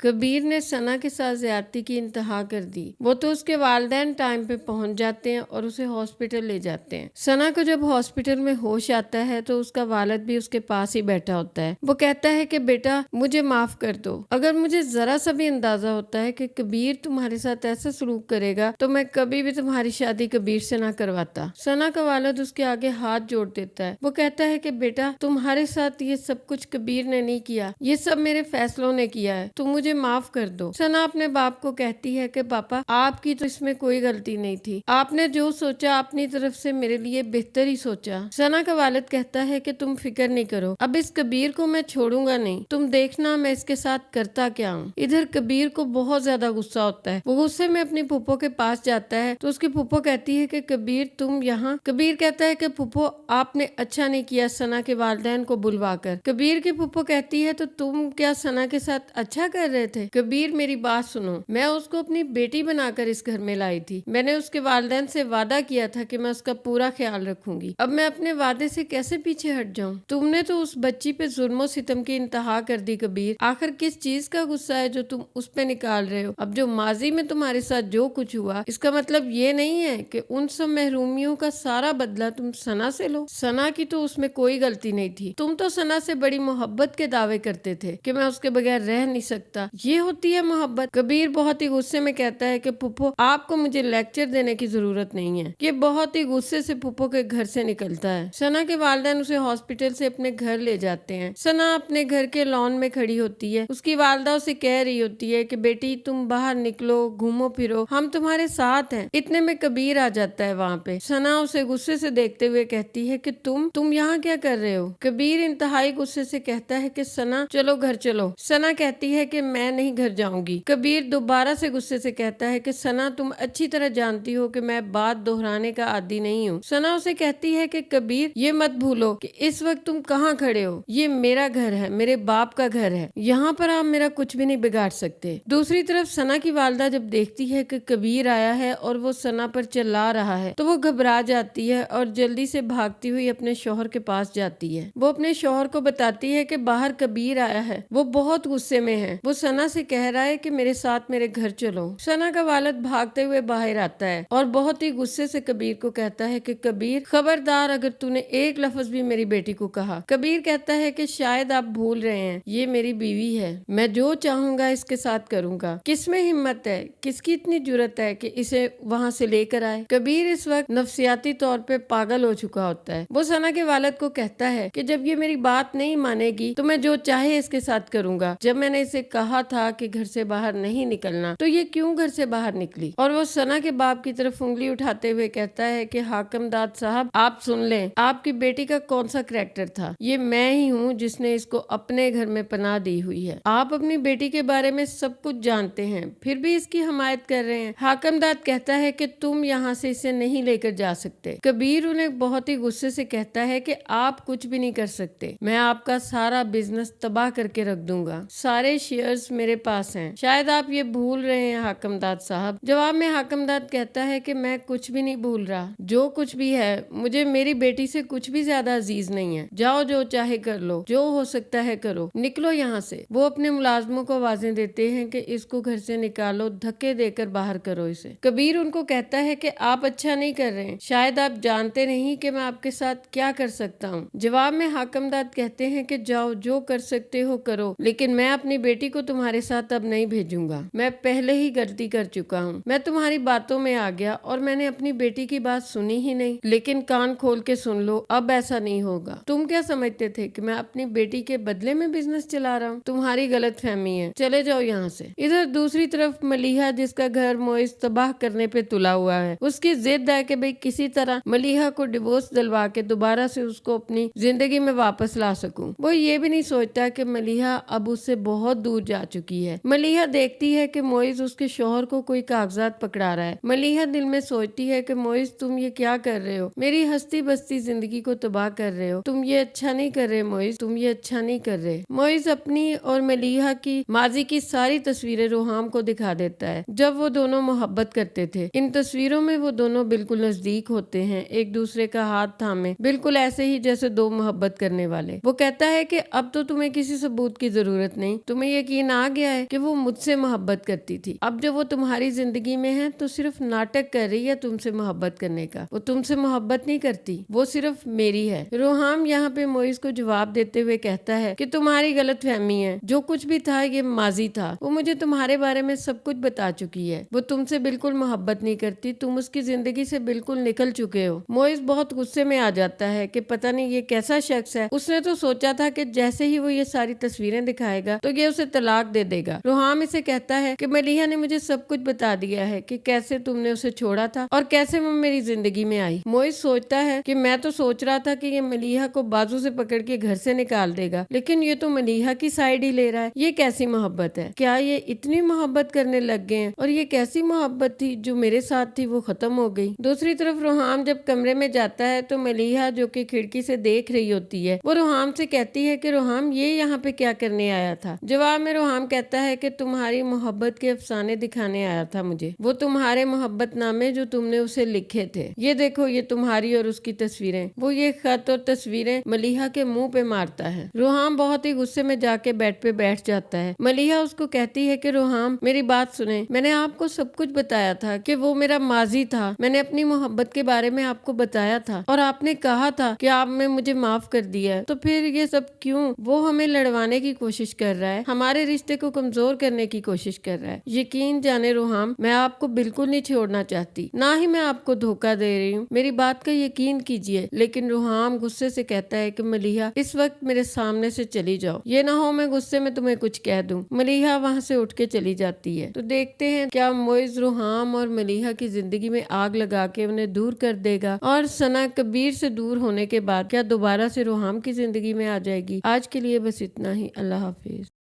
कबीर ने सना के साथ ज्यादती की इंतहा कर दी। वो तो उसके वालिदैन टाइम पे पहुंच जाते हैं और उसे हॉस्पिटल ले जाते हैं। सना को जब हॉस्पिटल में होश आता है तो उसका वालिद भी उसके पास ही बैठा होता है। वो कहता है कि बेटा मुझे माफ कर दो। अगर मुझे जरा सा भी अंदाजा होता है कि कबीर तुम्हारे साथ ऐसा सलूक करेगा तो मैं कभी भी तुम्हारी शादी कबीर से ना करवाता। सना का वालिद उसके आगे हाथ जोड़ देता है। वो कहता है कि बेटा तुम्हारे साथ ये सब कुछ कबीर ने नहीं किया, ये सब मेरे फैसलों ने किया है, तुम मुझे माफ कर दो। सना अपने बाप को कहती है कि पापा आपकी तो इसमें कोई गलती नहीं थी, आपने जो सोचा अपनी तरफ से मेरे लिए बेहतर ही सोचा। सना का वालिद कहता है कि तुम फिक्र नहीं करो, अब इस कबीर को मैं छोड़ूंगा नहीं, तुम देखना मैं इसके साथ करता क्या हूँ। इधर कबीर को बहुत ज्यादा गुस्सा होता है। वो गुस्से में अपनी फूफो के पास जाता है तो उसकी फूफो कहती है कि कबीर तुम यहाँ। कबीर कहता है कि फूफो आपने अच्छा नहीं किया सना के वालिदैन को बुलवाकर। कबीर की फूफो कहती है तो तुम क्या सना के साथ अच्छा कर रहे थे। कबीर मेरी बात सुनो, मैं उसको अपनी बेटी बनाकर इस घर में लाई थी। मैंने उसके वालिदैन से वादा किया था कि मैं उसका पूरा ख्याल रखूंगी। अब मैं अपने वादे से कैसे पीछे हट जाऊं। तुमने तो उस बच्ची पे जुल्मो सितम की इंतहा कर दी कबीर। आखिर किस चीज का गुस्सा है जो तुम उस पे निकाल रहे हो। अब जो माजी में तुम्हारे साथ जो कुछ हुआ इसका मतलब ये नहीं है कि उन सब महरूमियों का सारा बदला तुम सना से लो। सना की तो उसमें कोई गलती नहीं थी। तुम तो सना से बड़ी मोहब्बत के दावे करते थे कि मैं उसके बगैर रह नहीं सकता। ये होती है मोहब्बत। कबीर बहुत ही गुस्से में कहता है कि फूफो आपको मुझे लेक्चर देने की जरूरत नहीं है। ये बहुत ही गुस्से से फूफो के घर से निकलता है। सना के वालिदैन उसे हॉस्पिटल से अपने घर ले जाते हैं। सना अपने घर के लॉन में खड़ी होती है। उसकी वालदा उसे कह रही होती है कि बेटी तुम बाहर निकलो, घूमो फिरो, हम तुम्हारे साथ हैं। इतने में कबीर आ जाता है वहाँ पे। सना उसे गुस्से से देखते हुए कहती है कि तुम यहाँ क्या कर रहे हो। कबीर इंतहाई गुस्से से कहता है कि सना चलो घर चलो। सना कहती है कि मैं नहीं घर जाऊंगी। कबीर दोबारा से गुस्से से कहता है कि सना तुम अच्छी तरह जानती हो कि मैं बात दोहराने का आदी नहीं हूँ। सना उसे कहती है कि कबीर ये मत भूलो कि इस वक्त तुम कहाँ खड़े हो, ये मेरा घर है, मेरे बाप का घर है, यहाँ पर आप मेरा कुछ भी नहीं बिगाड़ सकते। दूसरी तरफ सना की वालदा जब देखती है कि कबीर आया है और वो सना पर चिल्ला रहा है तो वो घबरा जाती है और जल्दी से भागती हुई अपने शौहर के पास जाती है। वो अपने शौहर को बताती है कि बाहर कबीर आया है, वो बहुत गुस्से में है, वो सना से कह रहा है कि मेरे साथ मेरे घर चलो। सना का वालिद भागते हुए बाहर आता है और बहुत ही गुस्से से कबीर को कहता है कि कबीर खबरदार अगर तूने एक लफ्ज भी मेरी बेटी को कहा। कबीर कहता है कि शायद आप भूल रहे हैं, ये मेरी बीवी है, मैं जो चाहूंगा इसके साथ करूंगा। किसमें हिम्मत है, किसकी इतनी जुर्रत है कि इसे वहाँ से लेकर आए। कबीर इस वक्त नफ्सियाती तौर पे पागल हो चुका होता है। वो सना के वालिद को कहता है कि जब ये मेरी बात नहीं मानेगी तो मैं जो चाहे इसके साथ करूंगा। जब मैंने इसे कहा था कि घर से बाहर नहीं निकलना तो ये क्यों घर से बाहर निकली। और वो सना के बाप की तरफ उंगली उठाते हुए कहता है कि हाकमदाद साहब आप सुन लें, आपकी बेटी का कौन सा करैक्टर था। ये मैं ही हूँ जिसने इसको अपने घर में पनाह दी हुई है। आप अपनी बेटी के बारे में सब कुछ जानते हैं फिर भी इसकी हमायत कर रहे हैं। हाकमदाद कहता है कि तुम यहाँ से इसे नहीं लेकर जा सकते। कबीर उन्हें बहुत ही गुस्से से कहता है कि आप कुछ भी नहीं कर सकते, मैं आपका सारा बिजनेस तबाह करके रख दूंगा, सारे शेयर्स मेरे पास हैं। शायद आप ये भूल रहे हैं हाकमदाद साहब। जवाब में हाकमदाद कहता है कि मैं कुछ भी नहीं भूल रहा, जो कुछ भी है मुझे मेरी बेटी से कुछ भी ज्यादा अजीज नहीं है। जाओ जो चाहे कर लो, जो हो सकता है करो, निकलो यहाँ से। वो अपने मुलाजमों को आवाजें देते हैं कि इसको घर से निकालो, धक्के देकर बाहर करो इसे। कबीर उनको कहता है कि आप अच्छा नहीं कर रहे हैं, शायद आप जानते नहीं कि मैं आपके साथ क्या कर सकता हूँ। जवाब में हाकमदाद कहते हैं कि जाओ जो कर सकते हो करो, लेकिन मैं अपनी बेटी को तुम्हारे साथ अब नहीं भेजूंगा। मैं पहले ही गलती कर चुका हूँ, मैं तुम्हारी बातों में आ गया और मैंने अपनी बेटी की बात सुनी ही नहीं। लेकिन कान खोल के सुन लो, अब ऐसा नहीं होगा। तुम क्या समझते थे कि मैं अपनी बेटी के बदले में बिजनेस चला रहा हूँ। तुम्हारी गलत फहमी है, चले जाओ यहाँ से। इधर दूसरी तरफ मलीहा जिसका घर मोइज तबाह करने पे तुला हुआ है, उसकी जिद है कि भाई किसी तरह मलीहा को डिवोर्स दिलवा के दोबारा से उसको अपनी जिंदगी में वापस ला सकूं। वो ये भी नहीं सोचता कि मलीहा अब उससे बहुत दूर जा चुकी है। मलीहा देखती है कि मोइज उसके शौहर को कोई कागजात पकड़ा रहा है। मलीहा दिल में सोचती है कि मोइज तुम ये क्या कर रहे हो, मेरी हस्ती बस्ती जिंदगी को तबाह कर रहे हो, तुम ये अच्छा नहीं कर रहे मोइज, तुम ये अच्छा नहीं कर रहे। मोइज अपनी और मलीहा की माजी की सारी तस्वीरें रोहाम को दिखा देता है जब वो दोनों मोहब्बत करते थे। इन तस्वीरों में वो दोनों बिल्कुल नजदीक होते हैं, एक दूसरे का हाथ थामे, बिल्कुल ऐसे ही जैसे दो मोहब्बत करने वाले। वो कहता है कि अब तो तुम्हें किसी सबूत की जरूरत नहीं, तुम्हें यकीन दिन आ गया है कि वो मुझसे मोहब्बत करती थी, अब जब वो तुम्हारी जिंदगी में है तो सिर्फ नाटक कर रही है तुमसे मोहब्बत करने का। वो तुमसे मोहब्बत नहीं करती, वो सिर्फ मेरी है। रोहाम यहाँ पे मोइज को जवाब देते हुए कहता है कि तुम्हारी गलतफहमी है, जो कुछ भी था ये माजी था। वो मुझे तुम्हारे बारे में सब कुछ बता चुकी है। वो तुमसे बिल्कुल मोहब्बत नहीं करती, तुम उसकी जिंदगी से बिल्कुल निकल चुके हो। मोइज बहुत गुस्से में आ जाता है कि पता नहीं ये कैसा शख्स है। उसने तो सोचा था कि जैसे ही वो ये सारी तस्वीरें दिखाएगा तो ये उसे तलाक दे देगा। रोहाम इसे कहता है कि मलीहा ने मुझे सब कुछ बता दिया है कि कैसे तुमने उसे छोड़ा था और कैसे वो मेरी जिंदगी में आई। मोइज सोचता है कि मैं तो सोच रहा था कि ये मलीहा को बाजू से पकड़ के घर से निकाल देगा, लेकिन ये तो मलीहा की साइड ही ले रहा है। ये कैसी मोहब्बत है? क्या ये इतनी मोहब्बत करने लग गए हैं? और ये कैसी मोहब्बत थी जो मेरे साथ थी वो खत्म हो गई। दूसरी तरफ रोहाम जब कमरे में जाता है तो मलीहा जो कि खिड़की से देख रही होती है, वो रोहाम से कहती है कि रोहाम ये यहाँ पे क्या करने आया था? जवाब में रोहाम कहता है कि तुम्हारी मोहब्बत के अफसाने दिखाने आया था मुझे, वो तुम्हारे मोहब्बत नामे जो तुमने उसे लिखे थे। ये देखो, ये तुम्हारी और उसकी तस्वीरें। वो ये खत और तस्वीरें मलीहा के मुंह पे मारता है। रोहाम बहुत ही गुस्से में जाके बेड पे बैठ जाता है। मलीहा उसको कहती है कि रोहाम मेरी बात सुने, मैंने आपको सब कुछ बताया था कि वो मेरा माजी था। मैंने अपनी मोहब्बत के बारे में आपको बताया था और आपने कहा था कि आपने मुझे माफ कर दिया है, तो फिर ये सब क्यों? वो हमें लड़वाने की कोशिश कर रहा है, हमारे रिश्ते को कमजोर करने की कोशिश कर रहा है। यकीन जाने रोहाम, मैं आपको बिल्कुल नहीं छोड़ना चाहती, ना ही मैं आपको धोखा दे रही हूँ, मेरी बात का यकीन कीजिए। लेकिन रोहाम गुस्से से कहता है कि मलीहा इस वक्त मेरे सामने से चली जाओ, ये ना हो मैं गुस्से में तुम्हें कुछ कह दूं। मलीहा वहाँ से उठ के चली जाती है। तो देखते हैं क्या मोइज रोहाम और मलीहा की जिंदगी में आग लगा के उन्हें दूर कर देगा, और सना कबीर से दूर होने के बाद क्या दोबारा से रोहाम की जिंदगी में आ जाएगी। आज के लिए बस इतना ही। अल्लाह हाफिज।